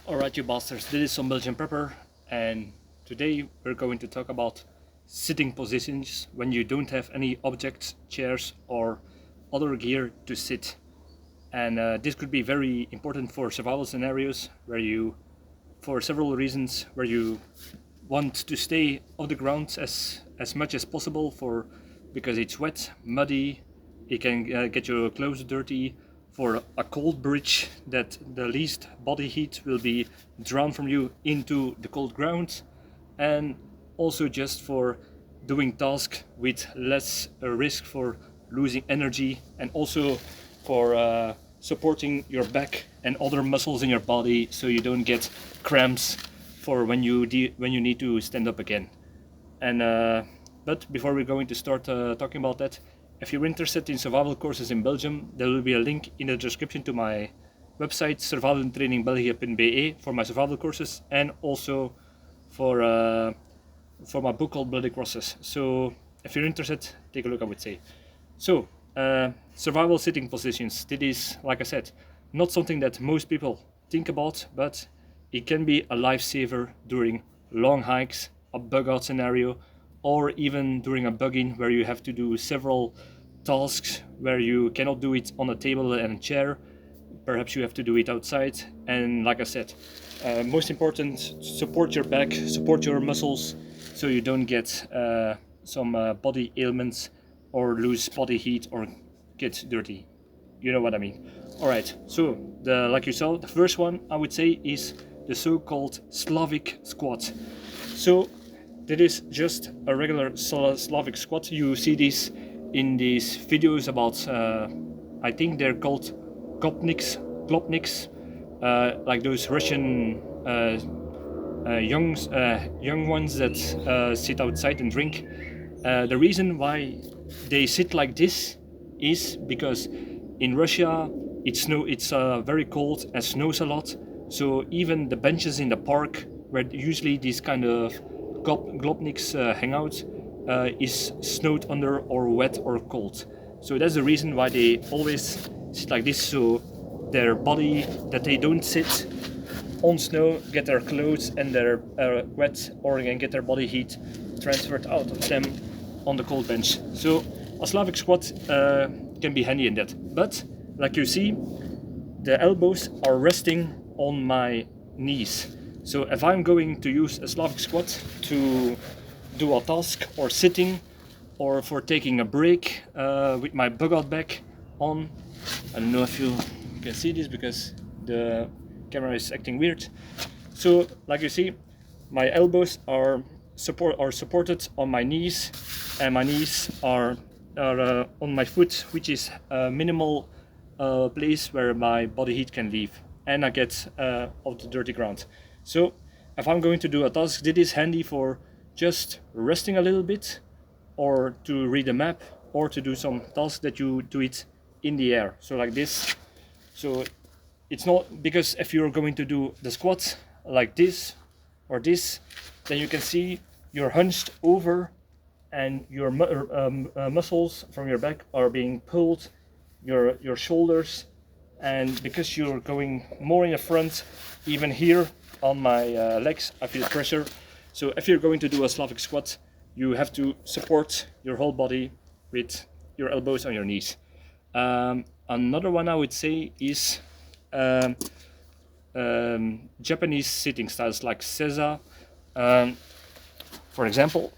Alright, you bastards, this is Some-Belgian-prepper, and today we're going to talk about sitting positions when you don't have any objects, chairs or other gear to sit. And this could be very important for survival scenarios where you, for several reasons, where you want to stay off the ground as much as possible because it's wet, muddy, it can get your clothes dirty, for a cold bridge that the least body heat will be drawn from you into the cold ground, and also just for doing tasks with less risk for losing energy, and also for supporting your back and other muscles in your body so you don't get cramps for when you need to stand up again. And but before we're going to start talking about that, if you're interested in survival courses in Belgium, there will be a link in the description to my website survivaltrainingbelgië.be for my survival courses, and also for my book called Bloody Crosses. So if you're interested, take a look, I would say. So survival sitting positions. This is, like I said, not something that most people think about, but it can be a lifesaver during long hikes, a bug out scenario, or even during a bug-in where you have to do several tasks where you cannot do it on a table and a chair. Perhaps you have to do it outside. And like I said, most important, support your back, support your muscles so you don't get some body ailments or lose body heat or get dirty. You know what I mean. Alright, so like you saw, the first one I would say is the so-called Slavic squat. So that is just a regular Slavic squat. You see this in these videos about, I think they're called klopniks, like those Russian young ones that sit outside and drink. The reason why they sit like this is because in Russia it's very cold and snows a lot. So even the benches in the park where usually these kind of klopniks hang out is snowed under or wet or cold. So that's the reason why they always sit like this, so their body, that they don't sit on snow, get their clothes and their wet, or again get their body heat transferred out of them on the cold bench. So a Slavic squat can be handy in that. But like you see, the elbows are resting on my knees. So if I'm going to use a Slavic squat to do a task, or sitting, or for taking a break with my bug out bag on, I don't know if you can see this because the camera is acting weird. So like you see, my elbows are supported on my knees, and my knees are on my foot, which is a minimal place where my body heat can leave and I get off the dirty ground. So if I'm going to do a task, this is handy for just resting a little bit, or to read a map, or to do some tasks that you do it in the air. So like this. So it's not, because if you're going to do the squat like this or this, then you can see you're hunched over and your muscles from your back are being pulled, your shoulders, and because you're going more in the front, even here on my legs I feel pressure. So if you're going to do a Slavic squat, you have to support your whole body with your elbows on your knees. Another one I would say is Japanese sitting styles like Seiza. For example,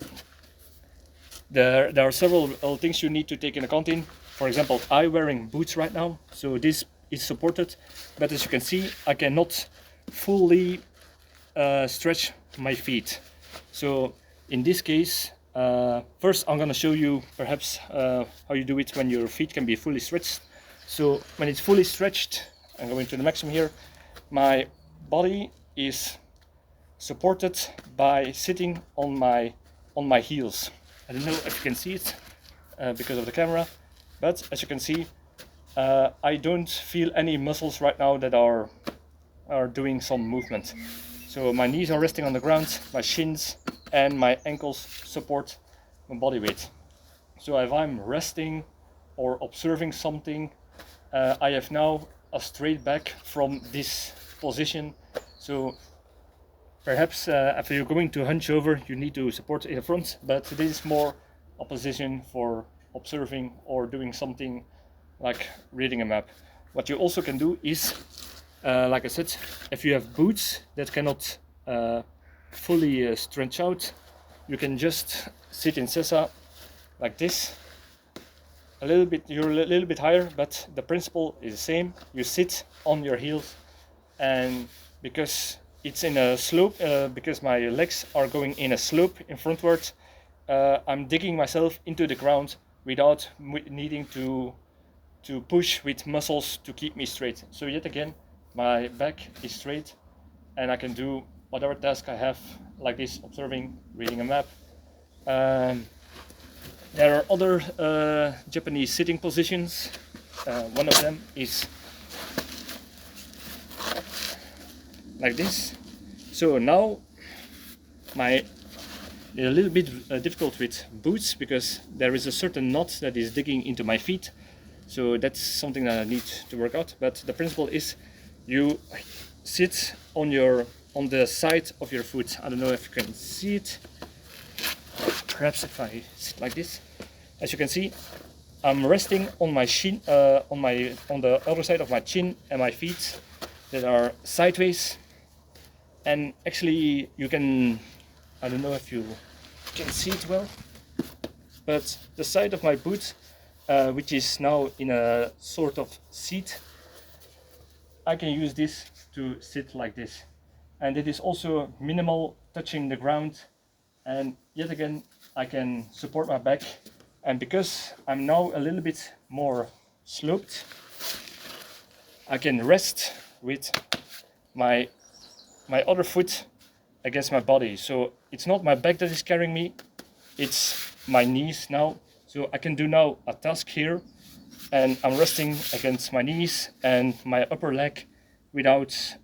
there are several things you need to take into account in. For example, I'm wearing boots right now, so this is supported, but as you can see, I cannot fully stretch my feet. So in this case, first I'm gonna show you perhaps how you do it when your feet can be fully stretched. So when it's fully stretched, I'm going to the maximum here, my body is supported by sitting on my heels. I don't know if you can see it because of the camera, but as you can see, I don't feel any muscles right now that are doing some movement. So my knees are resting on the ground, my shins and my ankles support my body weight. So if I'm resting or observing something, I have now a straight back from this position So perhaps if you're going to hunch over, you need to support in the front, but this is more a position for observing or doing something like reading a map. What you also can do is, like I said, if you have boots that cannot fully stretch out, you can just sit in sessa like this. You're a little bit higher, but the principle is the same. You sit on your heels, and because it's in a slope, because my legs are going in a slope in frontward, I'm digging myself into the ground without needing to push with muscles to keep me straight. So yet again, my back is straight, and I can do whatever task I have, like this, observing, reading a map. There are other Japanese sitting positions. One of them is like this. So now a little bit difficult with boots because there is a certain knot that is digging into my feet. So that's something that I need to work out. But the principle is you sit on the side of your foot. I don't know if you can see it. Perhaps if I sit like this, as you can see, I'm resting on my shin, on the other side of my chin and my feet that are sideways. And actually, you can, I don't know if you can see it well, but the side of my boot, which is now in a sort of seat, I can use this to sit like this. And it is also minimal touching the ground. And yet again, I can support my back, and because I'm now a little bit more sloped, I can rest with my other foot against my body. So it's not my back that is carrying me, it's my knees now. So I can do now a task here, and I'm resting against my knees and my upper leg without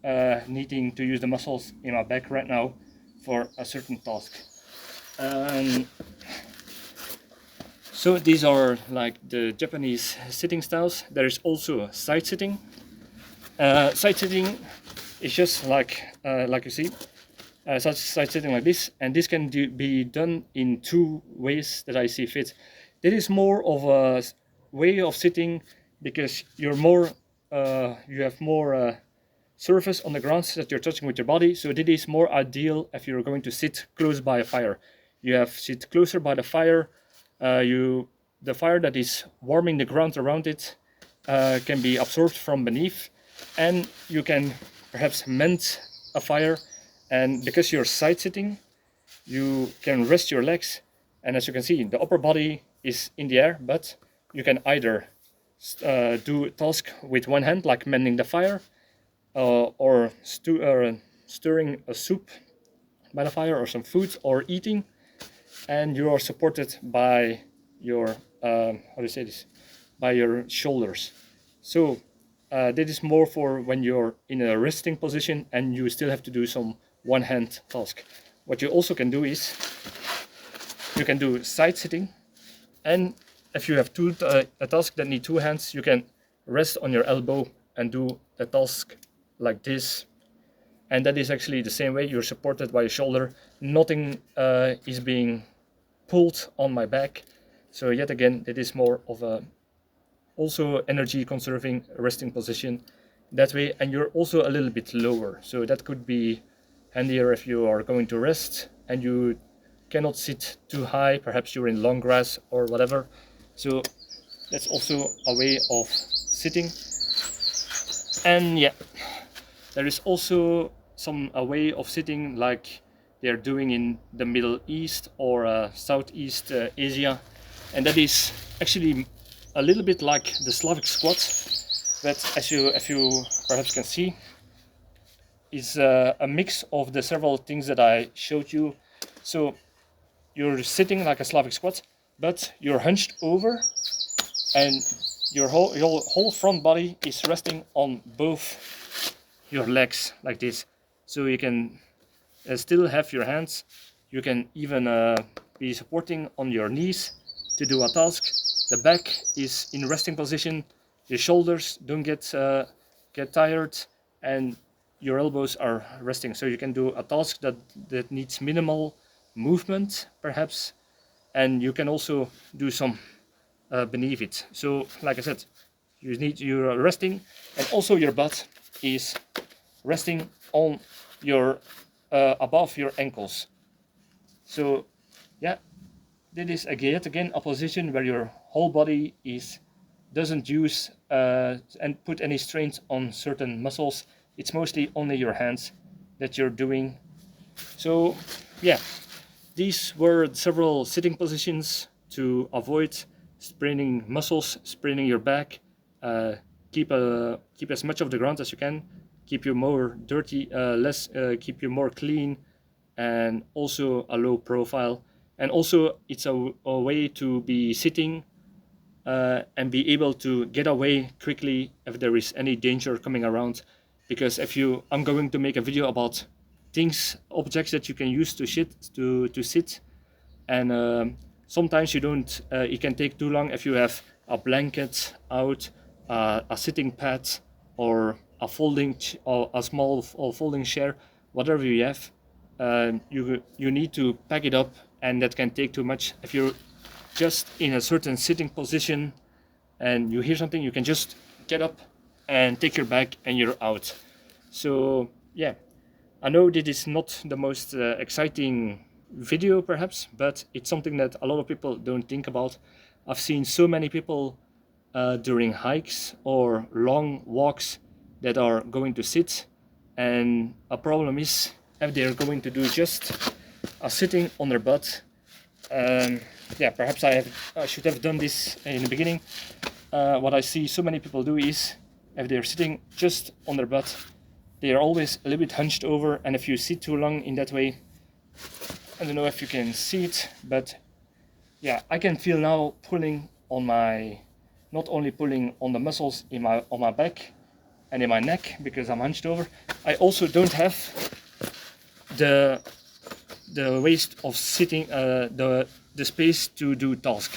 needing to use the muscles in my back right now for a certain task. So these are like the Japanese sitting styles. There is also side sitting. Side sitting is just like you see, side sitting like this, and this can be done in two ways that I see fit. This is more of a way of sitting because you have more surface on the ground that you're touching with your body. So this is more ideal if you're going to sit close by a fire. You have sit closer by the fire. The fire that is warming the ground around it can be absorbed from beneath, and you can perhaps mend a fire. And because you're side sitting, you can rest your legs, and as you can see, the upper body is in the air, but you can either do a task with one hand, like mending the fire, or stirring a soup by the fire, or some food, or eating, and you are supported by your by your shoulders. So that is more for when you're in a resting position and you still have to do some one-hand task. What you also can do is you can do side sitting, and if you have a task that need two hands, you can rest on your elbow and do a task like this. And that is actually the same way. You're supported by your shoulder. Nothing is being pulled on my back. So yet again, it is more of a also energy conserving resting position that way, and you're also a little bit lower. So that could be handier if you are going to rest and you cannot sit too high. Perhaps you're in long grass or whatever. So that's also a way of sitting. And yeah, there is also a way of sitting like they're doing in the Middle East or Southeast Asia, and that is actually a little bit like the Slavic squat, but as you perhaps can see, is a mix of the several things that I showed you. So you're sitting like a Slavic squat, but you're hunched over, and your whole front body is resting on both your legs like this. So you can still have your hands. You can even be supporting on your knees to do a task. The back is in resting position. Your shoulders don't get tired, and your elbows are resting. So you can do a task that needs minimal movement, perhaps, and you can also do some beneath it. So, like I said, you're resting, and also your butt is resting on your above your ankles. So, yeah, that is yet again a position where your whole body doesn't use and put any strains on certain muscles. It's mostly only your hands that you're doing. So, yeah, these were several sitting positions to avoid spraining muscles, spraining your back. Keep as much of the ground as you can. Keep you more dirty, keep you more clean, and also a low profile. And also, it's a way to be sitting and be able to get away quickly if there is any danger coming around. Because I'm going to make a video about objects that you can use to sit, and sometimes it can take too long if you have a blanket out, a sitting pad, or a small folding chair, whatever you have. You need to pack it up, and that can take too much. If you're just in a certain sitting position and you hear something, you can just get up and take your bag and you're out. So yeah, I know this is not the most exciting video perhaps, but it's something that a lot of people don't think about. I've seen so many people during hikes or long walks that are going to sit, and a problem is if they're going to do just a sitting on their butt. Yeah, perhaps I should have done this in the beginning. What I see so many people do is if they're sitting just on their butt, they are always a little bit hunched over, and if you sit too long in that way, I don't know if you can see it, but yeah, I can feel now pulling on not only pulling on the muscles on my back and in my neck because I'm hunched over. I also don't have the waist of sitting, the space to do task.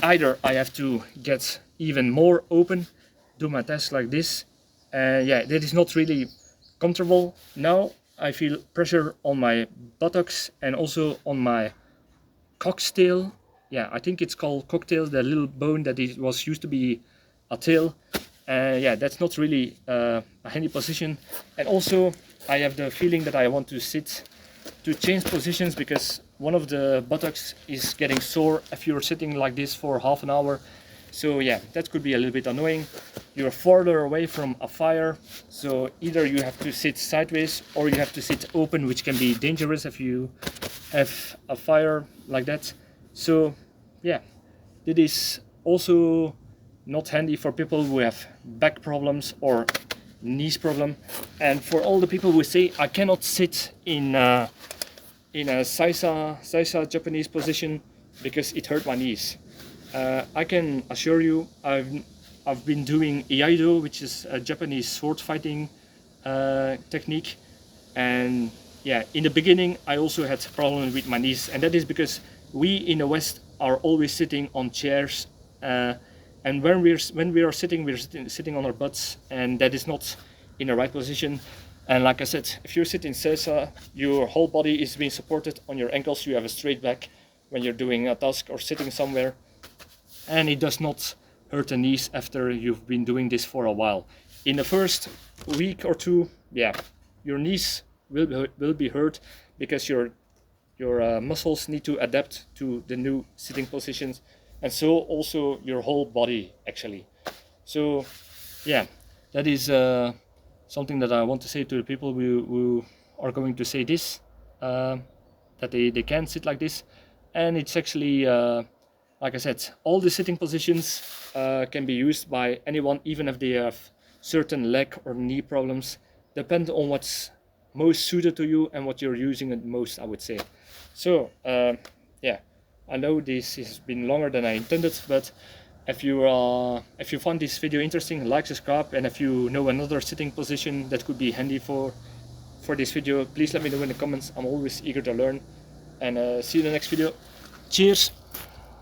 Either I have to get even more open, do my task like this, yeah, that is not really comfortable. Now I feel pressure on my buttocks and also on my cocktail. Yeah, I think it's called cocktail, the little bone that was used to be a tail. Yeah, that's not really a handy position. And also I have the feeling that I want to change positions because one of the buttocks is getting sore if you're sitting like this for half an hour. So yeah, that could be a little bit annoying. You're farther away from a fire, so either you have to sit sideways or you have to sit open, which can be dangerous if you have a fire like that. So yeah, it is also not handy for people who have back problems or knees problem. And for all the people who say I cannot sit in a Saisa Japanese position because it hurt my knees. I can assure you, I've been doing Iaido, which is a Japanese sword fighting technique, and yeah, in the beginning I also had problems with my knees, and that is because we in the West are always sitting on chairs, and when we are sitting, we're sitting on our butts, and that is not in the right position. And like I said, if you sit in Saisa, your whole body is being supported on your ankles. You have a straight back when you're doing a task or sitting somewhere, and it does not hurt the knees after you've been doing this for a while. In the first week or two, yeah, your knees will be hurt because your muscles need to adapt to the new sitting positions, and so also your whole body actually. So yeah, that is something that I want to say to the people who are going to say this, that they can sit like this. And it's actually like I said, all the sitting positions can be used by anyone, even if they have certain leg or knee problems. Depend on what's most suited to you and what you're using it most, I would say. So yeah, I know this has been longer than I intended, but if you found this video interesting, like, subscribe, and if you know another sitting position that could be handy for this video, please let me know in the comments. I'm always eager to learn, and see you in the next video. Cheers!